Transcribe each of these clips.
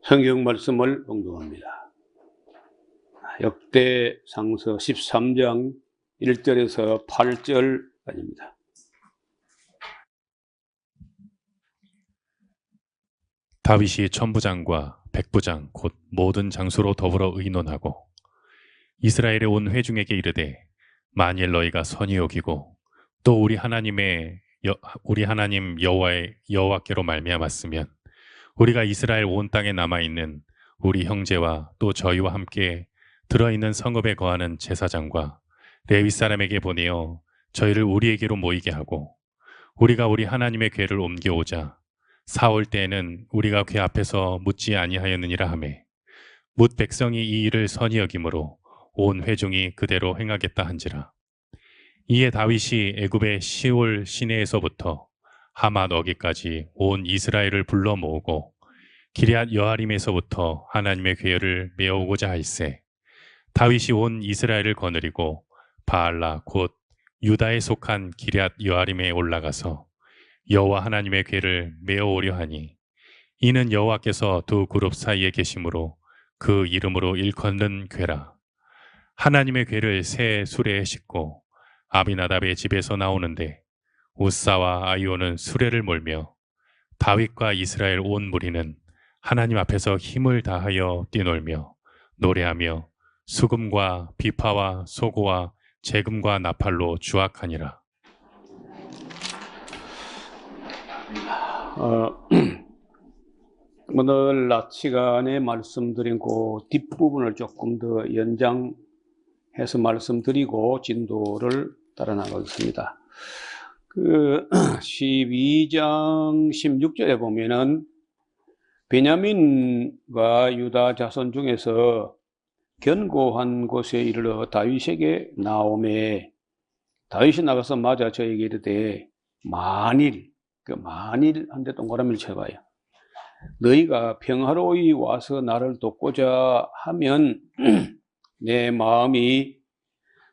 성경 말씀을 봉독합니다. 역대상서 13장 1절에서 8절까지입니다. 다윗이 천부장과 백부장 곧 모든 장수로 더불어 의논하고 이스라엘의 온 회중에게 이르되, 만일 너희가 선히 여기고 또 우리 하나님 여호와께로 말미암았으면 우리가 이스라엘 온 땅에 남아있는 우리 형제와 또 저희와 함께 들어있는 성읍에 거하는 제사장과 레위 사람에게 보내어 저희를 우리에게로 모이게 하고 우리가 우리 하나님의 궤를 옮겨오자 사올 때에는 우리가 궤 앞에서 묻지 아니하였느니라 하매, 뭇 백성이 이 일을 선히 여김으로 온 회중이 그대로 행하겠다 한지라. 이에 다윗이 애굽의 시올 시내에서부터 하맛 어기까지 온 이스라엘을 불러 모으고 기럇 여아림에서부터 하나님의 궤를 메어오고자 할세, 다윗이 온 이스라엘을 거느리고 바알라 곧 유다에 속한 기럇 여아림에 올라가서 여호와 하나님의 궤를 메어오려 하니, 이는 여호와께서 두 그룹 사이에 계심으로 그 이름으로 일컫는 궤라. 하나님의 궤를 새 수레에 싣고 아비나답의 집에서 나오는데 우사와 아이오는 수레를 몰며 다윗과 이스라엘 온 무리는 하나님 앞에서 힘을 다하여 뛰놀며 노래하며 수금과 비파와 소고와 재금과 나팔로 주악하니라. 오늘 낮 시간에 말씀드린 그 뒷부분을 조금 더 연장해서 말씀드리고 진도를 따라 나가겠습니다. 12장 16절에 보면은 베냐민과 유다 자손 중에서 견고한 곳에 이르러 다윗에게 나오매, 다윗이 나가서 맞아 저에게 이르되, 만일 한데 동그라미를 쳐봐요. 너희가 평화로이 와서 나를 돕고자 하면 내 마음이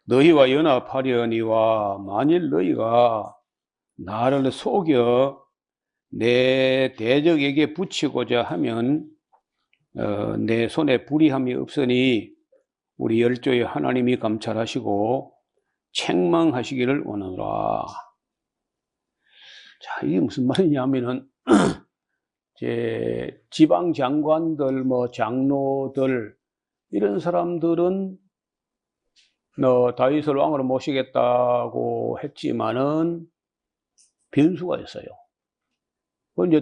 너희와 연합하려니와, 만일 너희가 나를 속여 내 대적에게 붙이고자 하면 내 손에 불의함이 없으니 우리 열조의 하나님이 감찰하시고 책망하시기를 원하노라. 자, 이게 무슨 말이냐면은 지방 장관들, 장로들, 이런 사람들은 다윗을 왕으로 모시겠다고 했지만은 변수가 있어요. 이제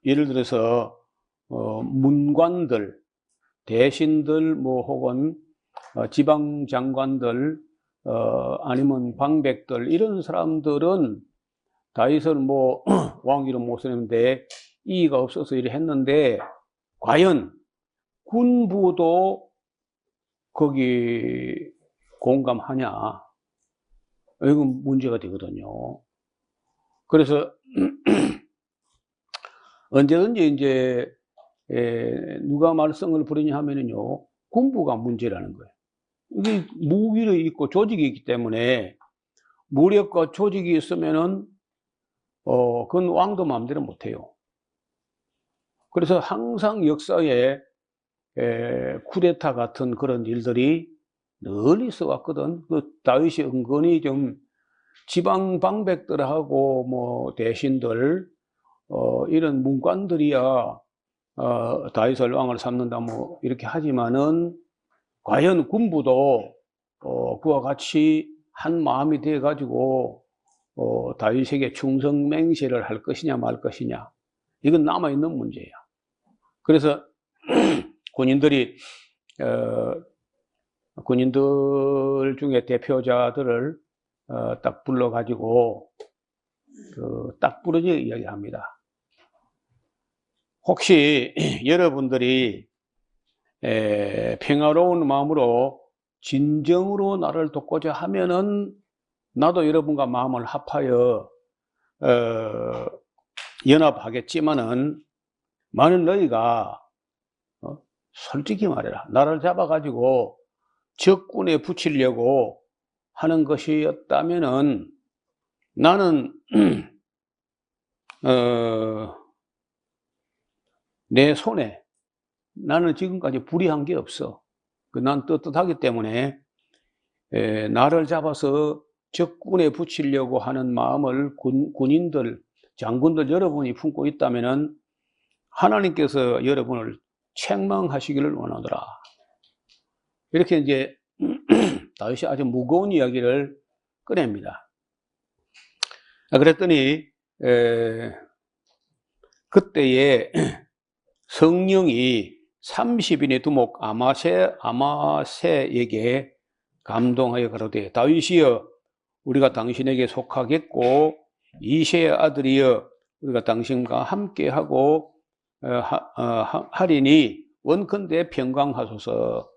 예를 들어서 문관들, 대신들, 혹은 지방 장관들, 아니면 방백들, 이런 사람들은 다윗을 왕위로 모시는데 이의가 없어서 이래 했는데, 과연 군부도 거기 공감하냐? 이건 문제가 되거든요. 그래서 언제든지 이제 누가 말썽을 부리냐 하면은요, 군부가 문제라는 거예요. 이게 무기를 있고 조직이 있기 때문에 무력과 조직이 있으면은 그건 왕도 마음대로 못해요. 그래서 항상 역사에 쿠데타 같은 그런 일들이 늘 있어 왔거든. 다윗이 은근히 좀 지방 방백들하고 대신들, 이런 문관들이야 다윗을 왕을 삼는다 이렇게 하지만은, 과연 군부도 그와 같이 한 마음이 돼 가지고 다윗에게 충성맹세를 할 것이냐 말 것이냐, 이건 남아있는 문제예요. 그래서 군인들 중에 대표자들을 딱 불러가지고 딱 부러져 이야기합니다. 혹시 여러분들이 평화로운 마음으로 진정으로 나를 돕고자 하면은 나도 여러분과 마음을 합하여 연합하겠지만은, 만일 너희가 솔직히 말해라, 나를 잡아가지고 적군에 붙이려고 하는 것이었다면은 나는 내 손에 나는 지금까지 불의한 게 없어. 난 떳떳하기 때문에 나를 잡아서 적군에 붙이려고 하는 마음을 군인들, 장군들 여러분이 품고 있다면은 하나님께서 여러분을 책망하시기를 원하노라. 이렇게 이제 다윗이 아주 무거운 이야기를 꺼냅니다. 그랬더니 그때에 성령이 30인의 두목 아마세에게 감동하여 가로되 다윗이여 우리가 당신에게 속하겠고 이새의 아들이여 우리가 당신과 함께하고 하리니 원컨대 평강하소서.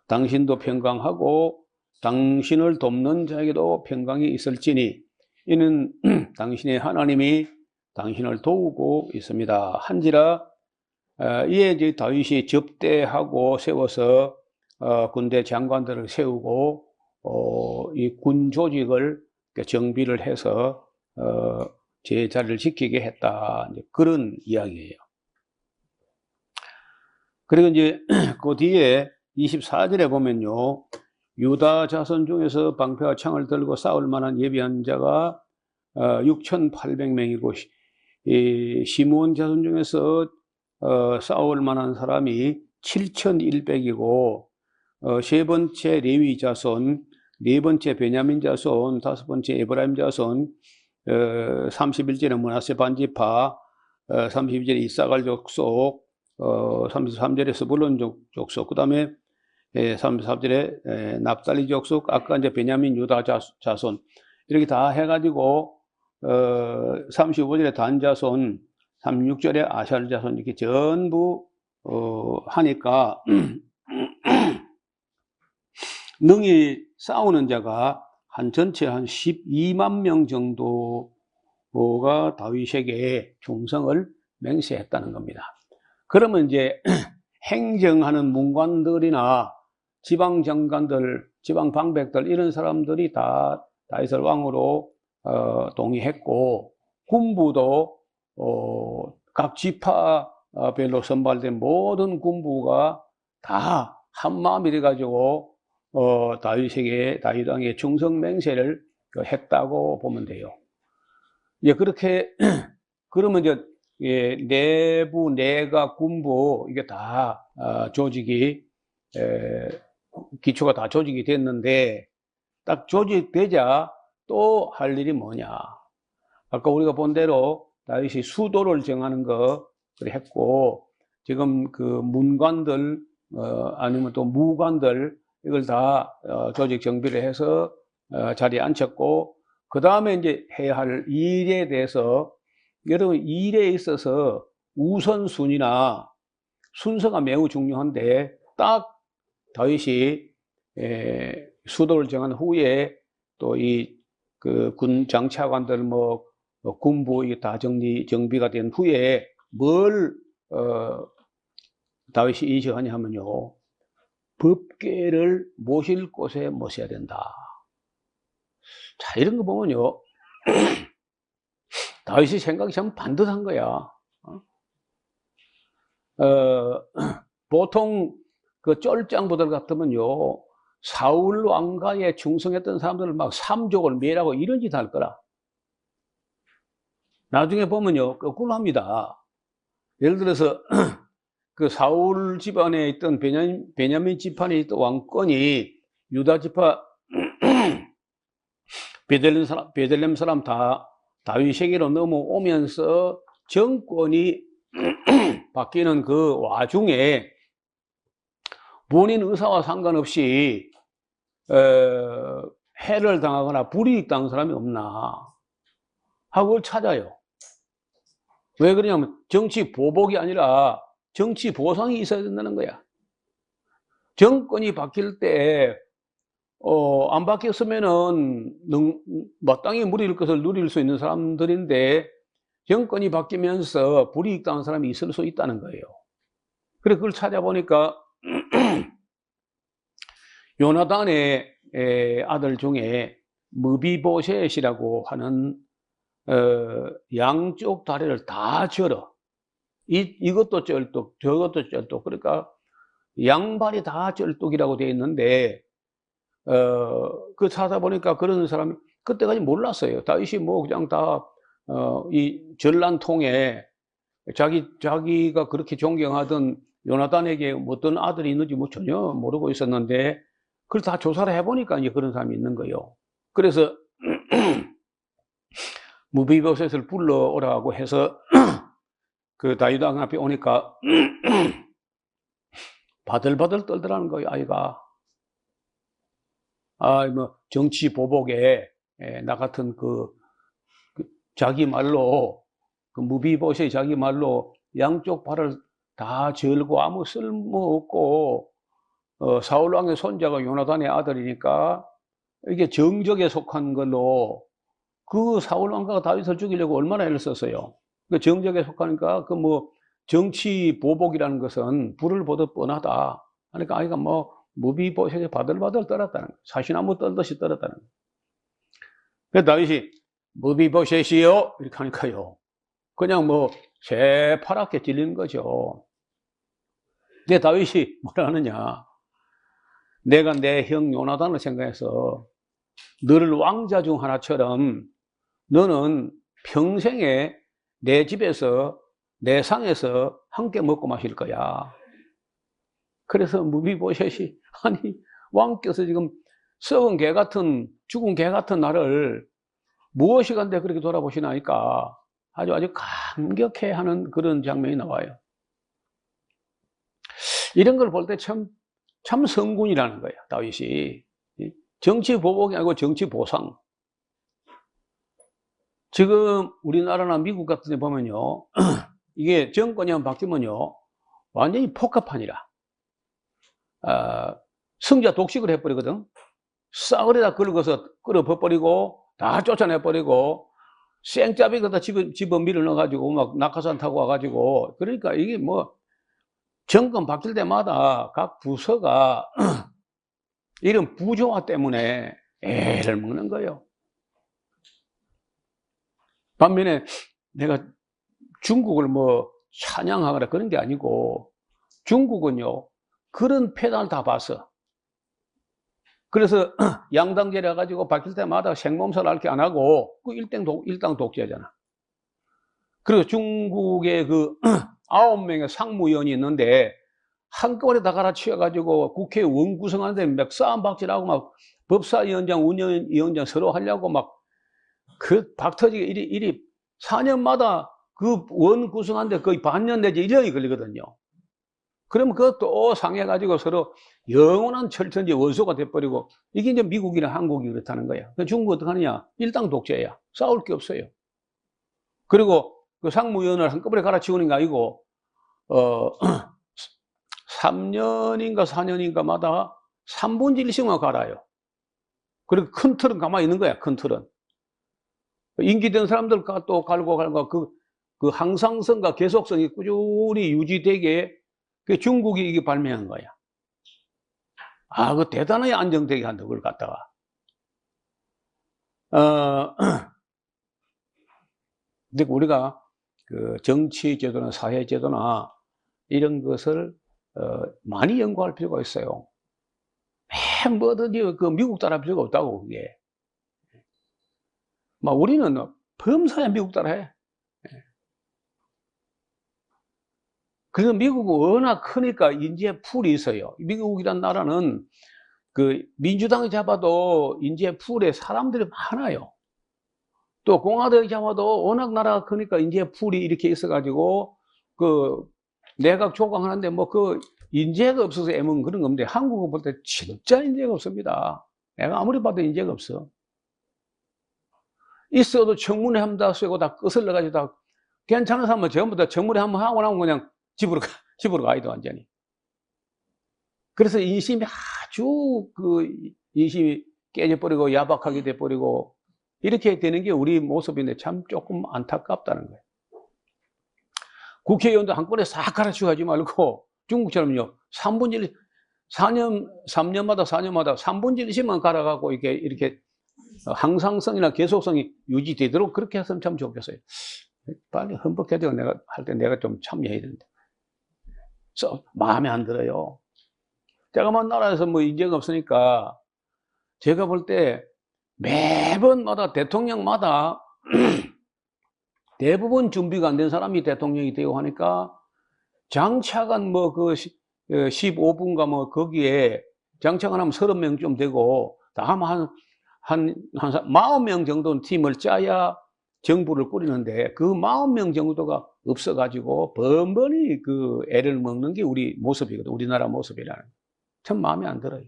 당신도 평강하고 당신을 돕는 자에게도 평강이 있을지니 이는 당신의 하나님이 당신을 도우고 있습니다. 한지라 이에 이제 다윗이 접대하고 세워서 군대 장관들을 세우고 이 군 조직을 정비를 해서 제자를 지키게 했다. 그런 이야기예요. 그리고 이제 그 뒤에 24절에 보면요, 유다 자손 중에서 방패와 창을 들고 싸울 만한 예비한 자가 6,800명이고 시므온 자손 중에서 싸울 만한 사람이 7,100이고 세 번째 레위 자손, 네 번째 베냐민 자손, 다섯 번째 에브라임 자손, 31절에 므낫세 반지파, 32절에 이사갈 족속, 33절에 스불론 족속, 그 다음에 33절에 납달리 족속, 아까 이제 베냐민 유다 자손, 이렇게 다 해가지고 35절에 단 자손, 36절에 아샬 자손, 이렇게 전부 하니까 능히 싸우는 자가 전체 한 12만 명 정도가 다윗에게 충성을 맹세했다는 겁니다. 그러면 이제 행정하는 문관들이나 지방 장관들, 지방 방백들 이런 사람들이 다 다윗을 왕으로 동의했고 군부도 각 지파별로 선발된 모든 군부가 다 한마음이 돼가지고 다윗 왕의 충성 맹세를 했다고 보면 돼요. 이제 그렇게 그러면 이제 내부, 내각, 군부 이게 다 조직이 기초가 다 조직이 됐는데 딱 조직되자 또 할 일이 뭐냐? 아까 우리가 본 대로 다윗이 수도를 정하는 거 했고 지금 그 문관들 아니면 또 무관들 이걸 다 조직 정비를 해서 자리에 앉혔고 그 다음에 이제 해야 할 일에 대해서 여러분 일에 있어서 우선순위나 순서가 매우 중요한데 딱 다윗이 수도를 정한 후에 또 이 그 군 장차관들 뭐 군부 이게 다 정비가 된 후에 뭘 다윗이 인식하냐 하면요. 법궤를 모실 곳에 모셔야 된다. 자, 이런 거 보면요. 다윗이 생각이 참 반듯한 거야. 보통 그 쫄짱부들 같으면요. 사울 왕가에 충성했던 사람들을 막 삼족을 멸하고 이런 짓 할 거라. 나중에 보면요. 거꾸로 합니다. 예를 들어서 그 사울 집안에 있던 베냐민 집안에 있던 왕권이 유다 지파 베들레헴 사람 다 다윗에게로 넘어오면서 정권이 바뀌는 그 와중에 본인 의사와 상관없이 해를 당하거나 불이익 당한 사람이 없나 하고 그걸 찾아요. 왜 그러냐면 정치 보복이 아니라 정치 보상이 있어야 된다는 거야. 정권이 바뀔 때 안 바뀌었으면은 마땅히 누릴 것을 누릴 수 있는 사람들인데 정권이 바뀌면서 불이익 당한 사람이 있을 수 있다는 거예요. 그래서 그걸 찾아보니까 요나단의 아들 중에 무비보셋이라고 하는 양쪽 다리를 다 절어 이것도 쩔뚝, 저것도 쩔뚝. 그러니까 양발이 다 쩔뚝이라고 되어 있는데, 그 찾아 보니까 그런 사람이 그때까지 몰랐어요. 다윗이 뭐 그냥 이 전란통에 자기가 그렇게 존경하던 요나단에게 어떤 아들이 있는지 뭐 전혀 모르고 있었는데, 그걸 다 조사를 해보니까 이제 그런 사람이 있는 거예요. 그래서 무비보셋을 불러오라고 해서 그 다윗 왕 앞에 오니까 바들바들 떨더라는 거예요, 아이가. 뭐 정치 보복에 나 같은 자기 말로 그 무비보셋이 자기 말로 양쪽 발을 다 절고 아무 쓸모없고 사울 왕의 손자가 요나단의 아들이니까 이게 정적에 속한 걸로 그 사울 왕가가 다윗을 죽이려고 얼마나 애를 썼어요. 그 정적에 속하니까 그 뭐 정치 보복이라는 것은 불을 보듯 뻔하다. 그러니까 아이가 뭐 무비보셋이 바들바들 떨었다는 거예요. 사시나무 떨듯이 떨었다는 거예요. 그래서 다윗이 무비보셋이요 이렇게 하니까요. 그냥 뭐 새파랗게 찔리는 거죠. 근데 다윗이 뭐라 하느냐. 내가 내 형 요나단을 생각해서 너를 왕자 중 하나처럼 너는 평생에 내 집에서 내 상에서 함께 먹고 마실 거야. 그래서 무비보셋이 아니 왕께서 지금 썩은 개 같은 죽은 개 같은 나를 무엇이 간데 그렇게 돌아보시나니까 아주 감격해하는 그런 장면이 나와요. 이런 걸 볼 때 참 성군이라는 거예요, 다윗이. 정치 보복이 아니고 정치 보상. 지금 우리나라나 미국 같은 데 보면요, 이게 정권이 한번 바뀌면요, 완전히 폭격판이라. 승자 독식을 해버리거든. 싸그리다 긁어서 끌어버리고, 다 쫓아내버리고, 생짜비 갖다 집어 밀어 넣어가지고, 막 낙하산 타고 와가지고, 그러니까 이게 뭐, 정권 바뀔 때마다 각 부서가 이런 부조화 때문에 애를 먹는 거예요. 반면에 내가 중국을 뭐 찬양하거나 그런 게 아니고 중국은요 그런 패단을 다 봤어. 그래서 양당제를 해가지고 바뀔 때마다 생몸살 앓게 안 하고 그 일당 독재잖아. 그리고 중국의 그 9명의 상무위원이 있는데 한꺼번에 다 갈아치워가지고 국회 원 구성하는데 막 싸움박질하고 막 법사위원장, 운영위원장 서로 하려고 막 그 박터지게 일이 4년마다 그 원 구성하는데 거의 반년 내지 1년이 걸리거든요. 그러면 그것도 상해가지고 서로 영원한 철천지 원소가 돼버리고 이게 이제 미국이나 한국이 그렇다는 거야. 중국 어떻게 하느냐? 일당 독재야. 싸울 게 없어요. 그리고 그 상무위원을 한꺼번에 갈아치우는 게 아니고 3년인가 4년인가마다 3분의 1씩만 갈아요. 그리고 큰 틀은 가만히 있는 거야, 큰 틀은. 임기된 사람들 또 갈고 그 항상성과 계속성이 꾸준히 유지되게 그 중국이 이게 발명한 거야. 그 대단하게 안정되게 한다, 그걸 갖다가. 근데 우리가 그 정치 제도나 사회 제도나 이런 것을 많이 연구할 필요가 있어요. 뭐든지 그 미국 따라 필요가 없다고, 그게. 우리는 범사에 미국 따라 해. 그래서 미국은 워낙 크니까 인재 풀이 있어요. 미국이란 나라는 그 민주당이 잡아도 인재 풀에 사람들이 많아요. 또 공화당이 잡아도 워낙 나라가 크니까 인재 풀이 이렇게 있어가지고 그 내각 조각하는데 뭐 그 인재가 없어서 애먹는 그런 건데 한국은 볼 때 진짜 인재가 없습니다. 내가 아무리 봐도 인재가 없어. 있어도 청문회 한번 다 쓰고 다 끝을 내가지고 다 괜찮은 사람은 전부 다 청문회 한번 하고 나면 그냥 집으로 가이도 완전히. 그래서 인심이 아주 인심이 깨져버리고 야박하게 돼버리고 이렇게 되는 게 우리 모습인데 참 조금 안타깝다는 거예요. 국회의원도 한꺼번에 싹 갈아치워 하지 말고 중국처럼요 3년마다 3분의 1씩만 갈아가고 이렇게 항상성이나 계속성이 유지되도록 그렇게 했으면 참 좋겠어요. 빨리 헌법개정 내가 할 때 내가 좀 참여해야 되는데. 마음에 안 들어요. 제가 뭐 나라에서 뭐 인재가 없으니까 제가 볼 때 매번마다 대통령마다 대부분 준비가 안 된 사람이 대통령이 되고 하니까 장차관 뭐 그 15분가 뭐 거기에 장차관 하면 30명 되고 다음 한 40명 정도는 팀을 짜야 정부를 꾸리는데 그 40명 정도가 없어가지고 번번이 그 애를 먹는 게 우리 모습이거든. 우리나라 모습이라는. 참 마음에 안 들어요.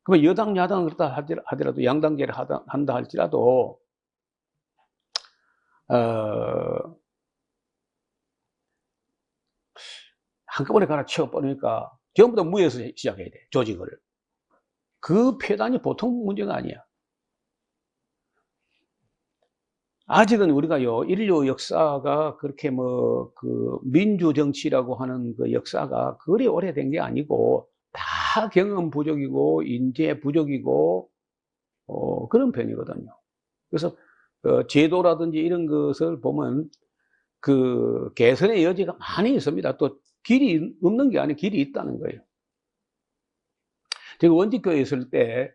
그러면 여당, 야당은 그렇다 하더라도 양당제를 한다 할지라도, 한꺼번에 갈아치워버리니까 전부 다 무에서 시작해야 돼, 조직을. 그 폐단이 보통 문제가 아니야. 아직은 우리가요, 인류 역사가 그렇게 뭐, 그, 민주정치라고 하는 그 역사가 그리 오래된 게 아니고, 다 경험 부족이고, 인재 부족이고, 그런 편이거든요. 그래서, 제도라든지 이런 것을 보면, 그, 개선의 여지가 많이 있습니다. 또, 길이 없는 게 아니고 길이 있다는 거예요. 제가 원직교에 있을 때,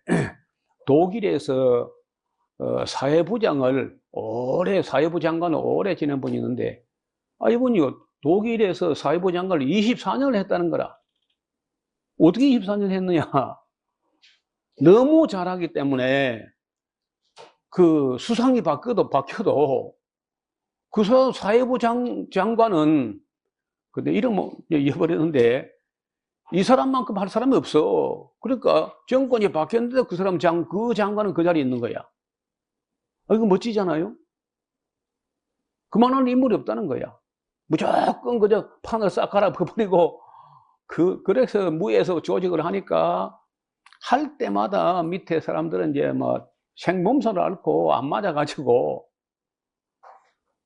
독일에서, 사회부 장관을 오래 지낸 분이 있는데, 이분이요, 독일에서 사회부 장관을 24년을 했다는 거라. 어떻게 24년 했느냐? 너무 잘하기 때문에, 그 수상이 바뀌어도, 그 사회부 장관은, 근데 이름 뭐, 잊어버렸는데, 이 사람만큼 할 사람이 없어. 그러니까 정권이 바뀌었는데 그 장관은 그 자리에 있는 거야. 이거 멋지잖아요? 그만한 인물이 없다는 거야. 무조건 그저 판을 싹 갈아버리고, 그래서 무에서 조직을 하니까, 할 때마다 밑에 사람들은 이제 뭐, 생몸살을 앓고 안 맞아가지고,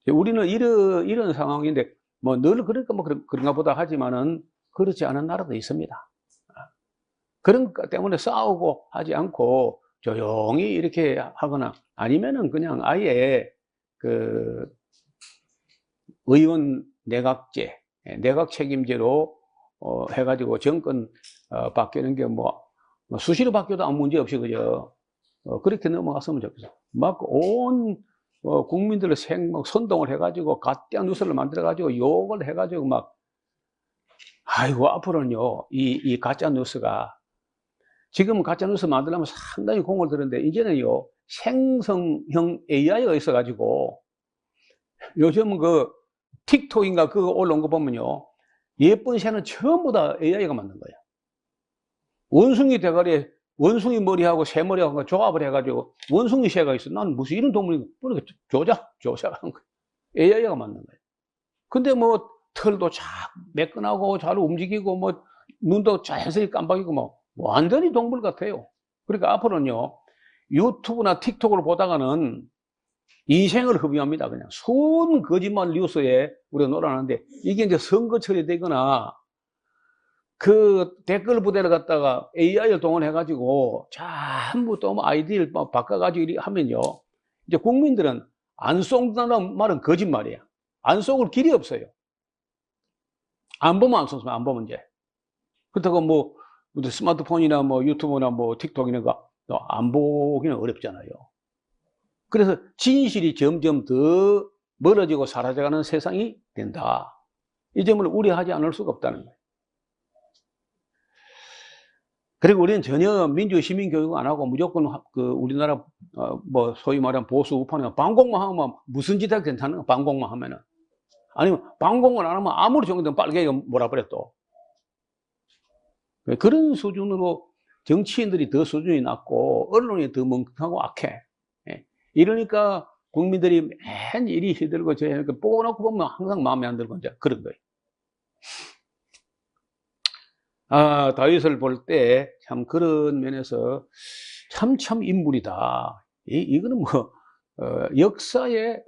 우리는 이런 상황인데, 뭐 늘 그러니까 뭐 그런가 보다 하지만은, 그렇지 않은 나라도 있습니다. 그런 것 때문에 싸우고 하지 않고, 조용히 이렇게 하거나, 아니면은 그냥 아예, 그, 의원 내각제, 내각 책임제로, 해가지고 정권, 바뀌는 게 수시로 바뀌어도 아무 문제 없이, 그죠? 그렇게 넘어갔으면 좋겠어. 막 온, 국민들을 선동을 해가지고, 가짜 뉴스를 만들어가지고, 욕을 해가지고 아이고, 앞으로는요, 이 가짜 뉴스가, 지금은 가짜 뉴스 만들려면 상당히 공을 들였는데, 이제는요, 생성형 AI가 있어가지고, 요즘은 그, 틱톡인가 그거 올라온 거 보면요, 예쁜 새는 전부 다 AI가 만든 거야. 원숭이 대가리에 원숭이 머리하고 새 머리하고 조합을 해가지고 원숭이 새가 있어. 난 무슨 이런 동물이 조작하는 거야. AI가 만든 거야. 근데 뭐 털도 잘 매끈하고 잘 움직이고 뭐 눈도 자연스럽게 깜빡이고 뭐 완전히 동물 같아요. 그러니까 앞으로는요, 유튜브나 틱톡을 보다가는 인생을 허비합니다. 그냥 순 거짓말 뉴스에 우리가 놀아나는데, 이게 이제 선거철이 되거나 그 댓글 부대를 갖다가 AI를 동원해가지고 전부 또 아이디를 바꿔가지고 하면요, 이제 국민들은 안 속는다는 말은 거짓말이야. 안 속을 길이 없어요. 안 보면 안 속으면 안 보면 이제. 그렇다고 뭐 스마트폰이나 뭐 유튜브나 뭐 틱톡이나 안 보기는 어렵잖아요. 그래서 진실이 점점 더 멀어지고 사라져가는 세상이 된다. 이 점을 우려하지 않을 수가 없다는 거예요. 그리고 우리는 전혀 민주 시민 교육 안 하고 무조건 그 우리나라 뭐 소위 말하는 보수 우파는 방공만 하면 무슨 짓 해도 괜찮은 거야. 방공만 하면은. 아니면 방공을 안 하면 아무리 정도는 빨개 몰아버려 또. 그런 수준으로 정치인들이 더 수준이 낮고 언론이 더 멍청하고 악해. 이러니까 국민들이 맨 이리 시들고 저러니까 보고 놓고 보면 항상 마음에 안 들고 이제 그런 거예요. 다윗을 볼 때 참 그런 면에서 참 인물이다. 이거는 뭐 역사에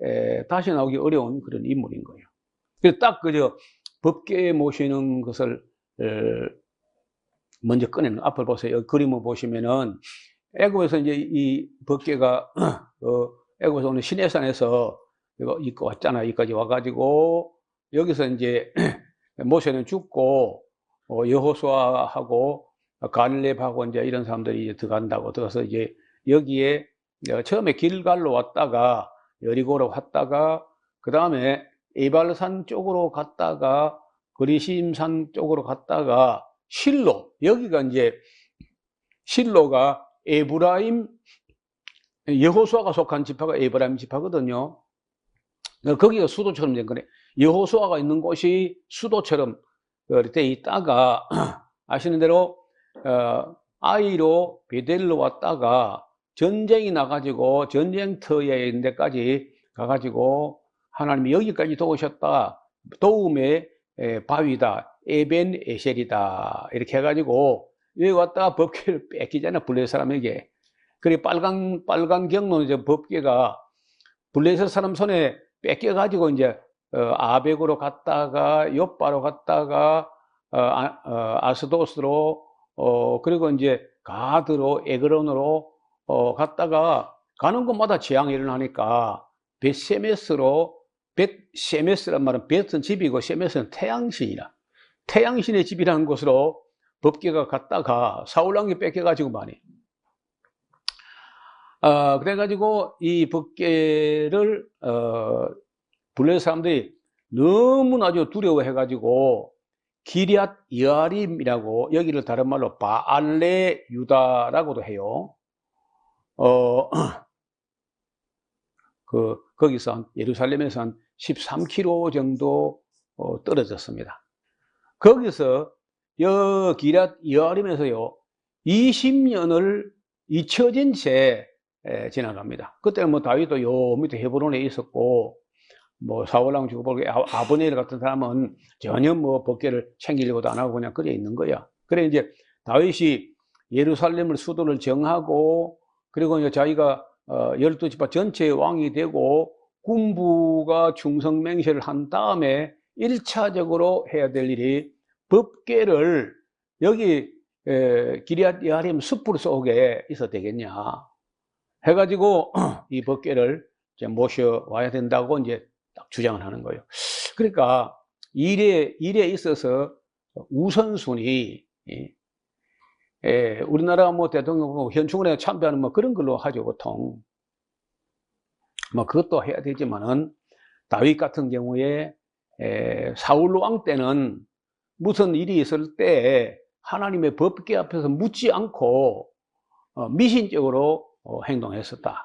다시 나오기 어려운 그런 인물인 거예요. 그래서 딱 그저 법궤에 모시는 것을 먼저 꺼내는 앞을 보세요. 그림을 보시면은 애굽에서 이제 이 법궤가 애굽에서 오는 시내산에서 이거 왔잖아. 여기까지 와가지고 여기서 이제 모세는 죽고 여호수아하고 갈렙하고 이제 이런 사람들이 이제 들어가서 이제 여기에 처음에 길갈로 왔다가 여리고로 갔다가 그 다음에 에발산 쪽으로 갔다가 그리심산 쪽으로 갔다가 실로, 여기가 이제 실로가 에브라임, 여호수아가 속한 지파가 에브라임 지파거든요. 거기가 수도처럼 된 거네. 여호수아가 있는 곳이 수도처럼 돼 있다가 아시는 대로 아이로 베델로 왔다가 전쟁이 나가지고 전쟁터에 있는 데까지 가가지고 하나님이 여기까지 도우셨다. 도움의 바위다. 에벤 에셀이다. 이렇게 해가지고 여기 왔다가 법궤를 뺏기잖아. 블레셋 사람에게. 그래 빨간 경로는 법궤가 블레셋 사람 손에 뺏겨가지고 이제 아벡으로 갔다가 욥바로 갔다가 아스도스로 그리고 이제 가드로 에그론으로 갔다가 가는 곳마다 재앙이 일어나니까 벳세메스란 말은 벳은 집이고 세메스는 태양신이라 태양신의 집이라는 곳으로 법궤가 갔다가 사울왕이 뺏겨가지고 많이 그래가지고 이 법궤를 블레셋 사람들이 너무나도 두려워해가지고 기럇 여아림이라고 여기를 다른 말로 바알레 유다라고도 해요. 거기서 예루살렘에서 한 13km 정도 떨어졌습니다. 거기서 기럇 여아림에서요 20년을 잊혀진 채 지나갑니다. 그때는 뭐 다윗도 요 밑에 헤브론에 있었고 뭐 사울왕 죽어버리고 아브넬 같은 사람은 전혀 뭐 법궤를 챙기려고도 안 하고 그냥 그래 있는 거야. 그래 이제 다윗이 예루살렘을 수도를 정하고 그리고 이제 자기가 12지파 전체의 왕이 되고 군부가 충성맹세를 한 다음에 1차적으로 해야 될 일이 법궤를 여기 기럇 여아림 숲을 속에 있어도 되겠냐 해가지고 이 법궤를 이제 모셔와야 된다고 이제 딱 주장을 하는 거예요. 그러니까 일에 있어서 우선순위 우리나라 뭐 대통령 현충원에 참배하는 뭐 그런 걸로 하죠 보통. 뭐 그것도 해야 되지만은 다윗 같은 경우에 사울 왕 때는 무슨 일이 있을 때 하나님의 법궤 앞에서 묻지 않고 미신적으로 행동했었다.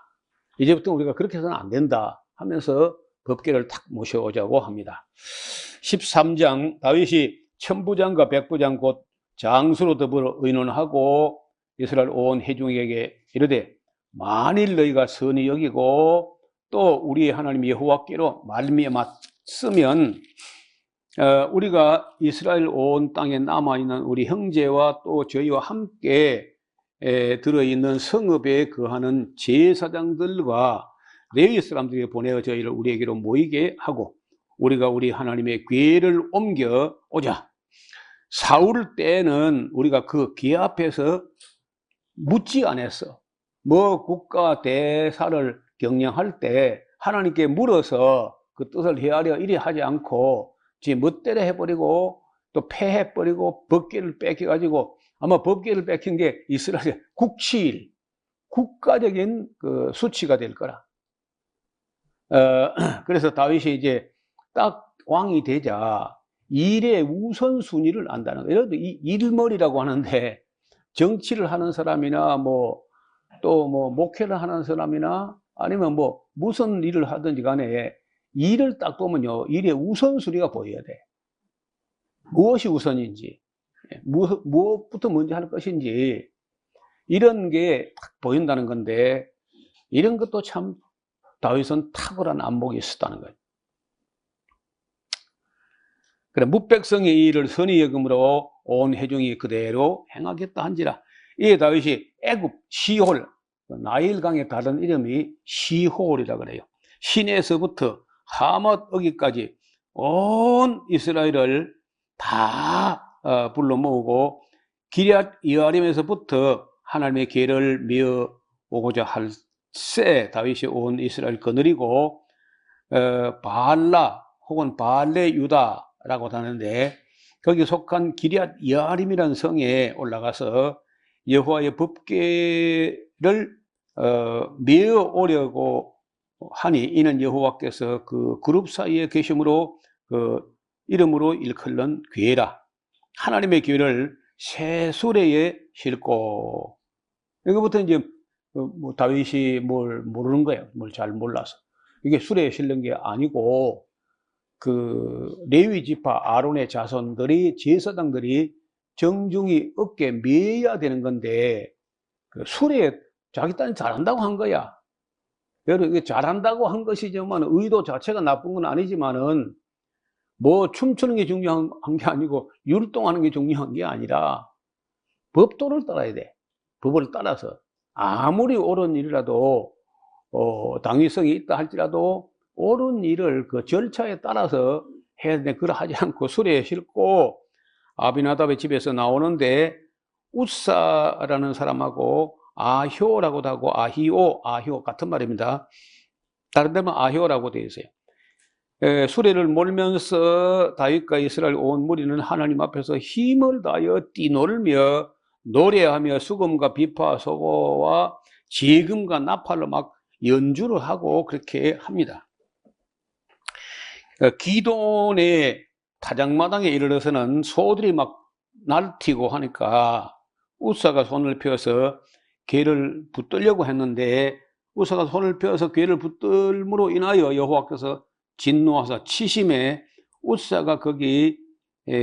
이제부터 우리가 그렇게 해서는 안 된다 하면서 법궤를 탁 모셔오자고 합니다. 13장 다윗이 천부장과 백부장 곧 장수로 더불어 의논하고 이스라엘 온 회중에게 이르되 만일 너희가 선히 여기고 또 우리 하나님 여호와께로 말미암았으면 우리가 이스라엘 온 땅에 남아있는 우리 형제와 또 저희와 함께 들어있는 성읍에 거하는 제사장들과 레위 사람들에게 보내어 저희를 우리에게로 모이게 하고 우리가 우리 하나님의 궤를 옮겨 오자. 사울 때는 우리가 그 궤 앞에서 묻지 않았어. 뭐 국가 대사를 경영할 때 하나님께 물어서 그 뜻을 헤아려 이리 하지 않고 지 멋대로 해버리고 또 패해버리고 법궤를 뺏겨가지고 아마 법궤를 뺏긴 게 이스라엘의 국치일, 국가적인 그 수치가 될 거라. 그래서 다윗이 이제 딱 왕이 되자 일의 우선순위를 안다는 거예요. 예를 들어 이 일머리라고 하는데 정치를 하는 사람이나 뭐 또 뭐 목회를 하는 사람이나 아니면 뭐 무슨 일을 하든지 간에 일을 딱 보면요 일의 우선순위가 보여야 돼. 무엇이 우선인지 무엇부터 먼저 할 것인지 이런 게 딱 보인다는 건데 이런 것도 참 다윗은 탁월한 안목이 있었다는 거예요. 그래 뭇백성이 이 일을 선히 여김으로 온 회중이 그대로 행하겠다 한지라. 이에 다윗이 애굽 시홀 나일강의 다른 이름이 시홀이라 그래요. 시내에서부터 하맛 어기까지 온 이스라엘을 다 불러 모으고 기럇 여아림에서부터 하나님의 궤를 메어 오고자 할새 다윗이 온 이스라엘 거느리고 바알라 혹은 바알레 유다라고 하는데 거기 속한 기럇 여아림이라는 성에 올라가서 여호와의 법궤를 메어 오려고 하니 이는 여호와께서 그 그룹 사이에 계심으로 그 이름으로 일컬는 괴라. 하나님의 괴를 새 수레에 싣고. 이거부터 이제 뭐 다윗이 뭘 모르는 거예요. 뭘 잘 몰라서. 이게 수레에 실는 게 아니고 그 레위 지파 아론의 자손들이 제사장들이 정중히 어깨에 메야 되는 건데 그 수레에 자기 딴 잘한다고 한 거야. 여러분 이게 잘한다고 한 것이지만 의도 자체가 나쁜 건 아니지만은 뭐 춤추는 게 중요한 게 아니고 율동하는 게 중요한 게 아니라 법도를 따라야 돼. 법을 따라서 아무리 옳은 일이라도 당위성이 있다 할지라도 옳은 일을 그 절차에 따라서 해야 돼. 그러하지 않고 수레에 싣고 아비나답의 집에서 나오는데 우사라는 사람하고 아효라고도 하고 아효 같은 말입니다. 다른 데는 아효라고 되어 있어요. 수레를 몰면서 다윗과 이스라엘 온 무리는 하나님 앞에서 힘을 다하여 뛰놀며 노래하며 수금과 비파 소고와 지금과 나팔로 막 연주를 하고 그렇게 합니다. 기돈의 타작마당에 이르러서는 소들이 막 날뛰고 하니까 우사가 손을 펴서 괴를 붙들려고 했는데 우사가 손을 펴서 괴를 붙들므로 인하여 여호와께서 진노하사 치심에 우사가 거기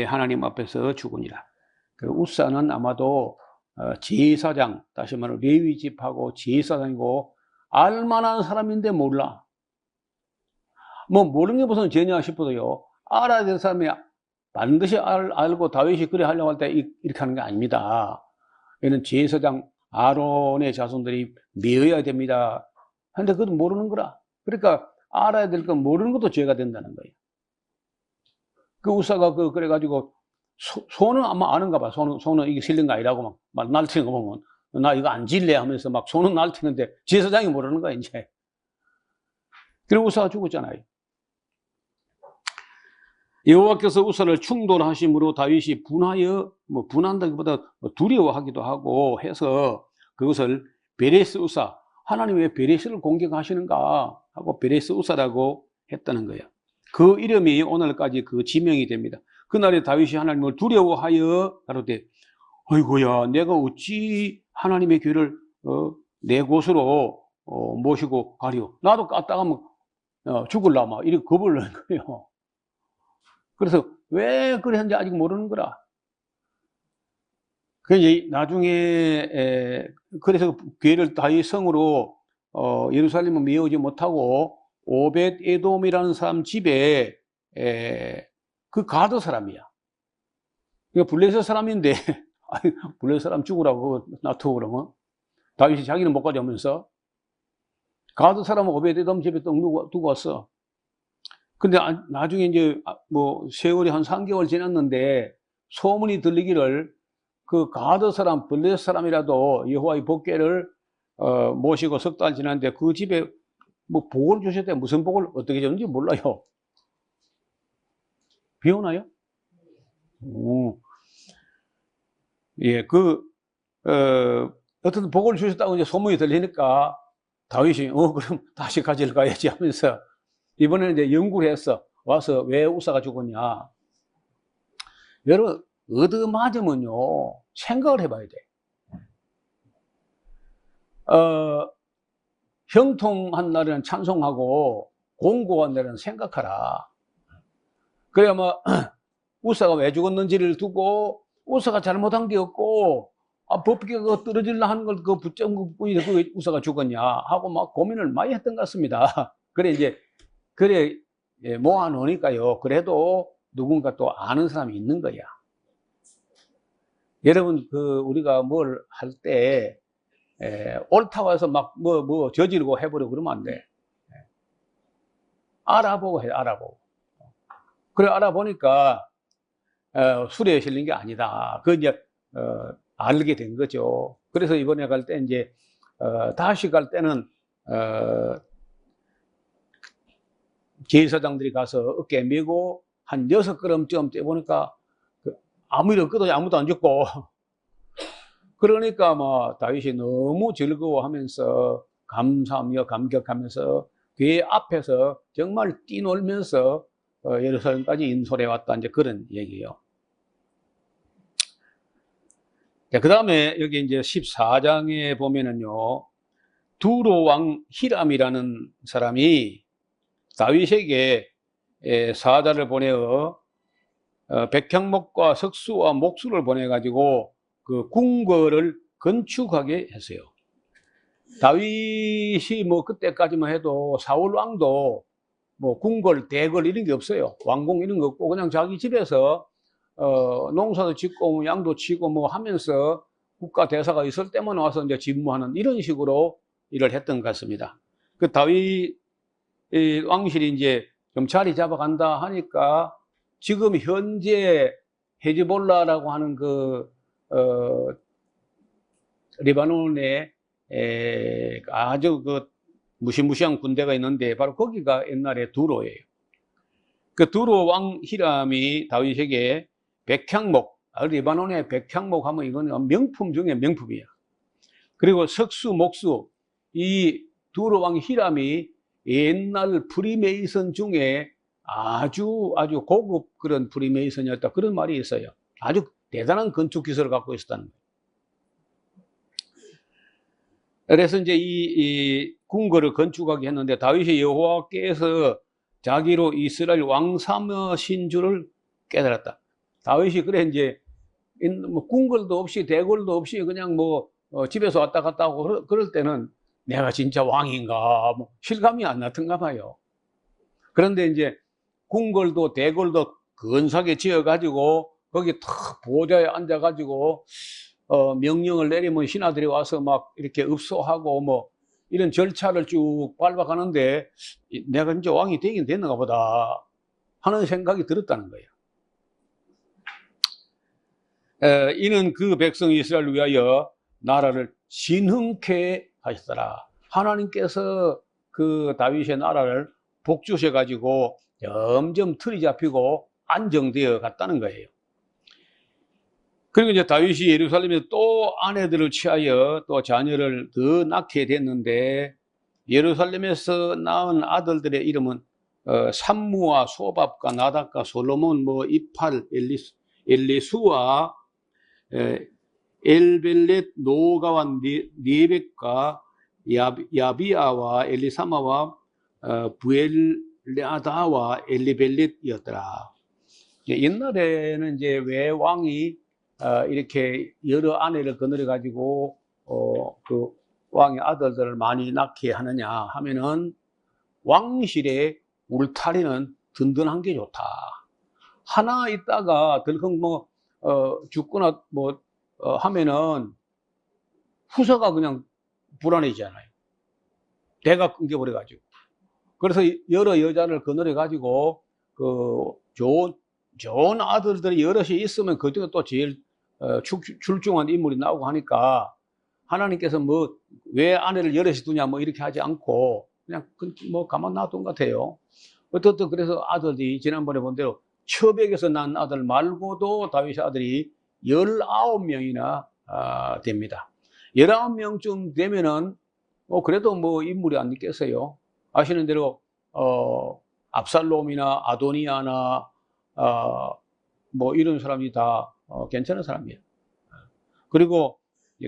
하나님 앞에서 죽으니라. 그 우사는 아마도 제사장, 다시 말하면 레위 집하고 제사장이고 알만한 사람인데 몰라. 뭐 모르는 게 무슨 죄냐 싶어도요. 알아야 될 사람이 반드시 알고 다윗이 그래 하려고 할 때 이렇게 하는 게 아닙니다. 얘는 제사장 아론의 자손들이 메어야 됩니다. 근데 그것도 모르는 거라. 그러니까 알아야 될 건 모르는 것도 죄가 된다는 거예요. 그 우사가 그래가지고 소는 아마 아는가 봐. 소는 이게 실린 거 아니라고 막 날뛰는 거 보면 나 이거 안 질래 하면서 막 소는 날뛰는데 제사장이 모르는 거야 이제. 그리고 우사가 죽었잖아요. 여호와께서 우사를 충돌하심으로 다윗이 분하여 분한다기보다 두려워하기도 하고 해서 그것을 베레스 우사, 하나님 왜 베레스를 공격하시는가 하고 베레스 우사라고 했다는 거예요. 그 이름이 오늘까지 그 지명이 됩니다. 그날에 다윗이 하나님을 두려워하여 가로되 아이고야 내가 어찌 하나님의 귀를 내 곳으로 모시고 가리오. 나도 까딱하면 죽을라 막 이렇게 겁을 내는 거예요. 그래서 왜 그랬는지 아직 모르는 거라. 그래서 나중에 그래서 괴를 다윗 성으로 예루살렘을 메우지 못하고 오벳 에돔이라는 사람 집에 그 가드 사람이야. 그러니까 블레셋 사람인데 블레셋 사람 죽으라고 놔두고 그러면 다윗이 자기는 못 가져오면서 가드 사람은 오벳 에돔 집에 두고 왔어. 근데 나중에 이제 뭐 세월이 한 3개월 지났는데 소문이 들리기를 그 가드 사람, 블레셋 사람이라도 여호와의 법궤를 모시고 석 달 지났는데 그 집에 뭐 복을 주셨대. 무슨 복을 어떻게 줬는지 몰라요. 비 오나요? 예, 어떤 복을 주셨다고 이제 소문이 들리니까 다윗이 그럼 다시 가지러 가야지 하면서 이번에는 이제 연구를 했어. 와서 왜 우사가 죽었냐. 여러분, 얻어맞으면요, 생각을 해봐야 돼. 형통한 날에는 찬송하고, 공고한 날에는 생각하라. 그래야 뭐, 우사가 왜 죽었는지를 두고, 우사가 잘못한 게 없고, 법궤가 떨어질라 하는 걸 그 붙잡은 뿐인데, 그 우사가 죽었냐 하고 막 고민을 많이 했던 것 같습니다. 그래, 모아놓으니까요. 그래도 누군가 또 아는 사람이 있는 거야. 여러분, 우리가 뭘 할 때, 옳다고 해서 막 저지르고 해버리고 그러면 안 돼. 알아보고 해, 알아보고. 그래, 알아보니까, 수레에 실린 게 아니다. 이제, 알게 된 거죠. 그래서 이번에 갈 때 이제, 다시 갈 때는, 제사장들이 가서 어깨에 메고 한 6걸음쯤 떼보니까 아무 일 없거든요. 아무도 안 죽고. 그러니까 다윗이 너무 즐거워하면서 감사하며 감격하면서 그 앞에서 정말 뛰놀면서 예루살렘까지 인솔해 왔다. 이제 그런 얘기예요. 자, 그 다음에 여기 이제 14장에 보면은요, 두로 왕 히람이라는 사람이 다윗에게 사자를 보내어 백향목과 석수와 목수를 보내가지고 그 궁궐을 건축하게 했어요. 다윗이 그때까지만 해도 사울 왕도 궁궐, 대궐 이런 게 없어요. 왕궁 이런 거 없고 그냥 자기 집에서 농사도 짓고 양도 치고 하면서 국가 대사가 있을 때만 와서 이제 집무하는 이런 식으로 일을 했던 것 같습니다. 그 다윗 왕실이 이제 좀 자리 잡아간다 하니까 지금 현재 헤즈볼라라고 하는 레바논에 아주 무시무시한 군대가 있는데 바로 거기가 옛날에 두로예요. 그 두로 왕 히람이 다윗에게 백향목, 레바논의 백향목 하면 이거는 명품 중에 명품이야. 그리고 석수, 목수, 이 두로 왕 히람이 옛날 프리메이슨 중에 아주 고급 그런 프리메이슨이었다. 그런 말이 있어요. 아주 대단한 건축 기술을 갖고 있었다는 거예요. 그래서 이제 이 궁궐을 건축하게 했는데 다윗이 여호와께서 자기로 이스라엘 왕 삼으신 줄을 깨달았다. 다윗이 그래 이제 궁궐도 없이 대궐도 없이 그냥 집에서 왔다 갔다 하고 그럴 때는 내가 진짜 왕인가 실감이 안 났던가 봐요. 그런데 이제 궁궐도 대궐도 근사하게 지어가지고 거기 탁 보좌에 앉아가지고 명령을 내리면 신하들이 와서 막 이렇게 읍소하고 이런 절차를 쭉 밟아가는데 내가 진짜 왕이 되긴 됐는가 보다 하는 생각이 들었다는 거예요. 이는 그 백성 이스라엘을 위하여 나라를 진흥케 하시더라. 하나님께서 그 다윗의 나라를 복주셔가지고 점점 틀이 잡히고 안정되어 갔다는 거예요. 그리고 이제 다윗이 예루살렘에 또 아내들을 취하여 또 자녀를 더 낳게 됐는데 예루살렘에서 낳은 아들들의 이름은 삼무와 소밥과 나답과 솔로몬, 이팔, 엘리수와 엘벨렛, 노가와 니벡과 야비아와 엘리사마와 부엘레아다와 엘리벨렛이었더라. 옛날에는 이제 왜 왕이 이렇게 여러 아내를 거느려 가지고 그 왕의 아들들을 많이 낳게 하느냐 하면은 왕실의 울타리는 든든한 게 좋다. 하나 있다가 덜컹 죽거나 하면은 후사가 그냥 불안해지잖아요. 대가 끊겨버려 가지고. 그래서 여러 여자를 거느려 가지고 좋은 아들들이 여럿이 있으면 그중에 또 제일 출중한 인물이 나오고 하니까 하나님께서 왜 아내를 여럿이 두냐 이렇게 하지 않고 그냥 가만 놔둔 것 같아요. 어떻든 그래서 아들이 지난번에 본 대로 처백에서 난 아들 말고도 다윗의 아들이 19명이나 됩니다. 19명쯤 되면은 그래도 인물이 안 있겠어요. 아시는 대로 압살롬이나 아도니아나 이런 사람이 다 괜찮은 사람이에요. 그리고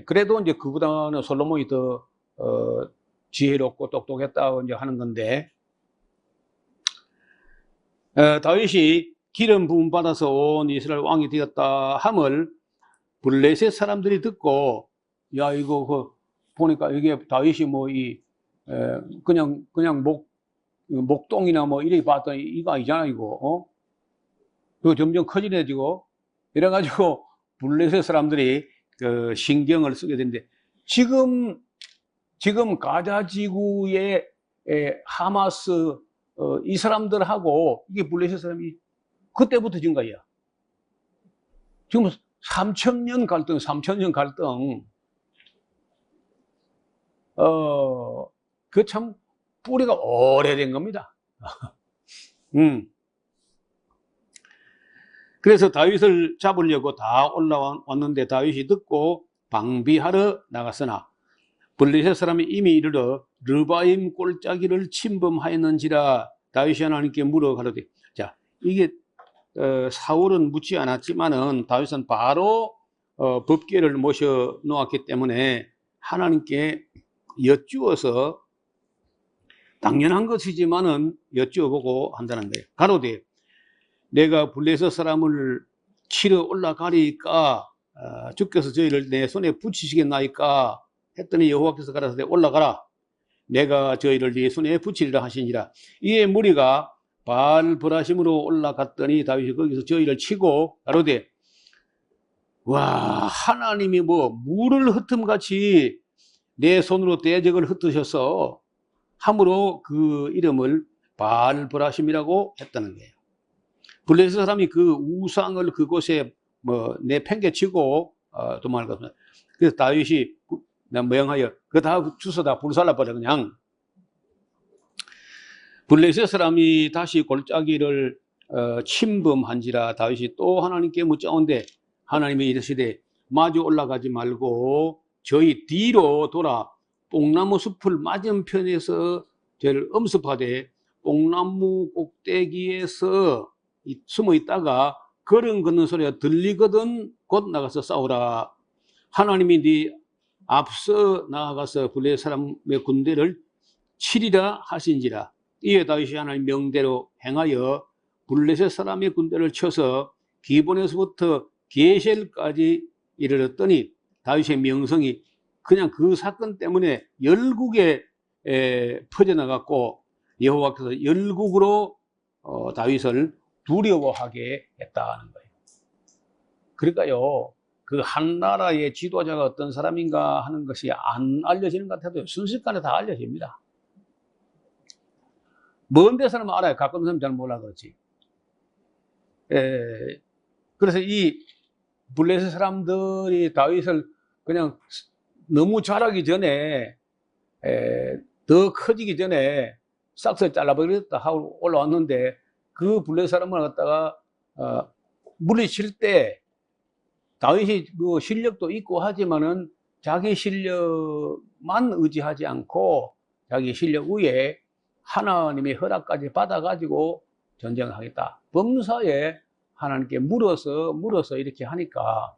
그래도 이제 그보다는 솔로몬이 더 지혜롭고 똑똑했다고 이제 하는 건데 다윗이 기름 부음 받아서 온 이스라엘 왕이 되었다 함을 블레셋 사람들이 듣고 야 이거 보니까 이게 다윗이 그냥 목동이나 이렇게 봤더니 이거 아니잖아 이거 그거 점점 커지네지고 이래가지고 블레셋 사람들이 그 신경을 쓰게 되는데 지금 가자 지구의 하마스 이 사람들하고 이게 블레셋 사람이 그때부터 증가야. 지금 3,000년 갈등, 3,000년 갈등. 그 참 뿌리가 오래된 겁니다. 그래서 다윗을 잡으려고 다 올라왔는데 다윗이 듣고 방비하러 나갔으나 블레셋 사람이 이미 이르러 르바임 골짜기를 침범하였는지라 다윗이 하나님께 물어 가로되. 자, 이게 사울은 묻지 않았지만은 다윗은 바로 법궤를 모셔 놓았기 때문에 하나님께 여쭈어서 당연한 것이지만은 여쭈어보고 한다는 거예요. 가로되 내가 블레셋 사람을 치러 올라가리까 주께서 저희를 내 손에 붙이시겠나이까 했더니 여호와께서 가라사대 올라가라 내가 저희를 네 손에 붙이리라 하시니라. 이에 무리가 바알브라심으로 올라갔더니 다윗이 거기서 저희를 치고 가로되 와 하나님이 뭐 물을 흩음같이 내 손으로 대적을 흩으셔서 함으로 그 이름을 바알브라심이라고 했다는 거예요. 블레셋 사람이 그 우상을 그곳에 뭐 내팽개치고 도망을 갔습니다. 그래서 다윗이 명하여 그 다 주워 다 불살라버려 그냥. 블레셋 사람이 다시 골짜기를 침범한지라 다윗이 또 하나님께 묻자온데 하나님이 이르시되 마주 올라가지 말고 저희 뒤로 돌아 뽕나무 숲을 맞은편에서 저를 엄습하되 뽕나무 꼭대기에서 숨어 있다가 걸음 걷는 소리가 들리거든 곧 나가서 싸우라. 하나님이 네 앞서 나아가서 블레셋 사람의 군대를 치리라 하신지라. 이에 다윗이 하나님 명대로 행하여 블레셋 사람의 군대를 쳐서 기본에서부터 게셀까지 이르렀더니 다윗의 명성이 그냥 그 사건 때문에 열국에 퍼져나갔고 여호와께서 열국으로 다윗을 두려워하게 했다는 거예요. 그러니까요, 그 한 나라의 지도자가 어떤 사람인가 하는 것이 안 알려지는 것 같아도 순식간에 다 알려집니다. 먼 데서는 알아요. 가까운 사람은 잘 몰라 그렇지. 그래서 이 블레셋 사람들이 다윗을 그냥 너무 자라기 전에 더 커지기 전에 싹싹 잘라버리겠다 하고 올라왔는데 그 블레셋 사람을 갖다가 물리칠 때 다윗이 그 실력도 있고 하지만은 자기 실력만 의지하지 않고 자기 실력 위에 하나님의 허락까지 받아가지고 전쟁을 하겠다. 범사에 하나님께 물어서 이렇게 하니까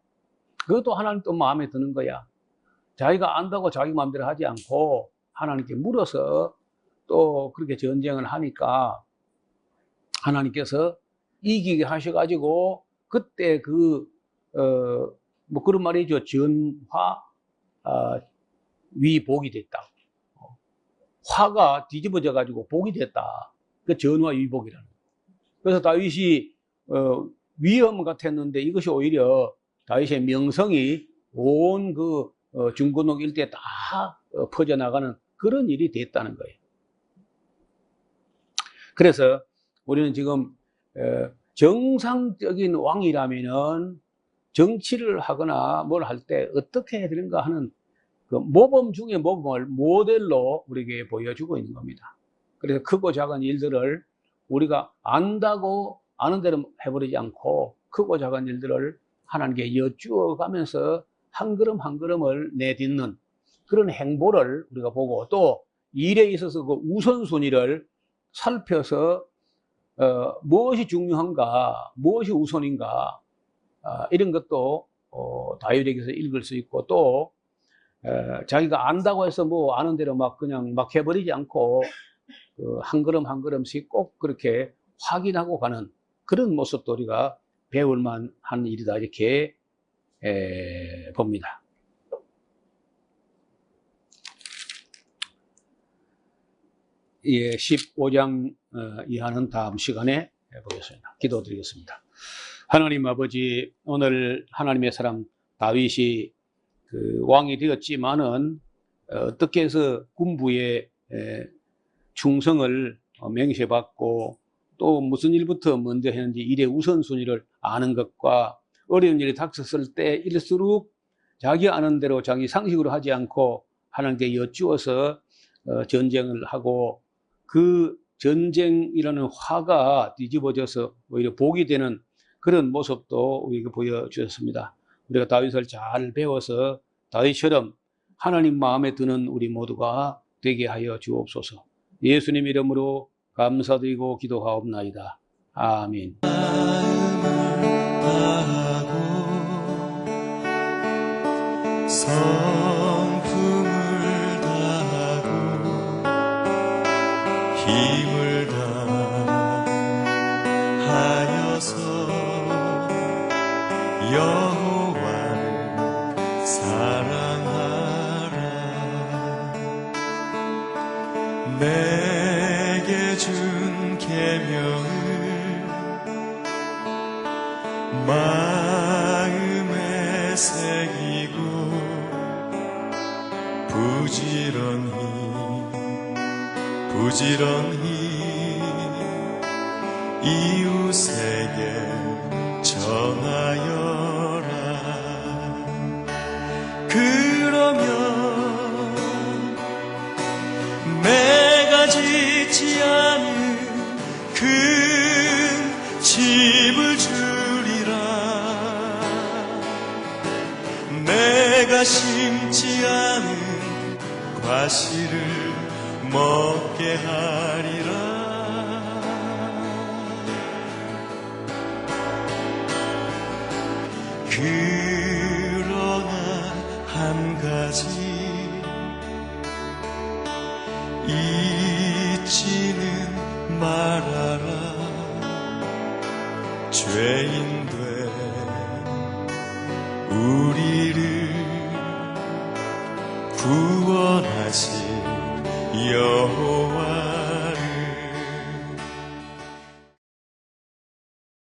그것도 하나님 또 마음에 드는 거야. 자기가 안다고 자기 마음대로 하지 않고 하나님께 물어서 또 그렇게 전쟁을 하니까 하나님께서 이기게 하셔가지고 그때 뭐 그런 말이죠. 전화 위복이 됐다. 화가 뒤집어져 가지고 복이 됐다. 그 전화 위복이라는. 그래서 다윗이 위험 같았는데 이것이 오히려 다윗의 명성이 온 그 중건동 일대에 다 퍼져나가는 그런 일이 됐다는 거예요. 그래서 우리는 지금 정상적인 왕이라면은 정치를 하거나 뭘 할 때 어떻게 해야 되는가 하는 그 모범 중의 모범을 모델로 우리에게 보여주고 있는 겁니다. 그래서 크고 작은 일들을 우리가 안다고 아는 대로 해버리지 않고 크고 작은 일들을 하나님께 여쭈어 가면서 한 걸음 한 걸음을 내딛는 그런 행보를 우리가 보고 또 일에 있어서 그 우선순위를 살펴서 무엇이 중요한가, 무엇이 우선인가 이런 것도 다윗에게서 읽을 수 있고 또 자기가 안다고 해서 뭐 아는 대로 막 그냥 막 해버리지 않고 한 걸음 한 걸음씩 꼭 그렇게 확인하고 가는 그런 모습도 우리가 배울 만한 일이다 이렇게 봅니다. 예, 15장 이하는 다음 시간에 보겠습니다. 기도드리겠습니다. 하나님 아버지, 오늘 하나님의 사람 다윗이 그 왕이 되었지만은 어떻게 해서 군부의 충성을 맹세받고 또 무슨 일부터 먼저 했는지 일의 우선순위를 아는 것과 어려운 일이 닥쳤을 때 일수록 자기 아는 대로 자기 상식으로 하지 않고 하나님께 여쭈어서 전쟁을 하고 그 전쟁이라는 화가 뒤집어져서 오히려 복이 되는 그런 모습도 우리에게 보여주셨습니다. 우리가 다윗을 잘 배워서 다윗처럼 하나님 마음에 드는 우리 모두가 되게 하여 주옵소서. 예수님 이름으로 감사드리고 기도하옵나이다. 아멘. 성품을 다하고 힘을 다하여서 여호와를 사랑하라. 내게 준 계명을 마음에 새기고 부지런히 이웃에게 전하여라. 그러면 내가 짓지 않은 큰 집을 주리라. 내가 심지 않은 과실을 먹게 하리라. 그러나 한 가지 잊지는 말아라. 죄인 된 우리를 구원하신 여호와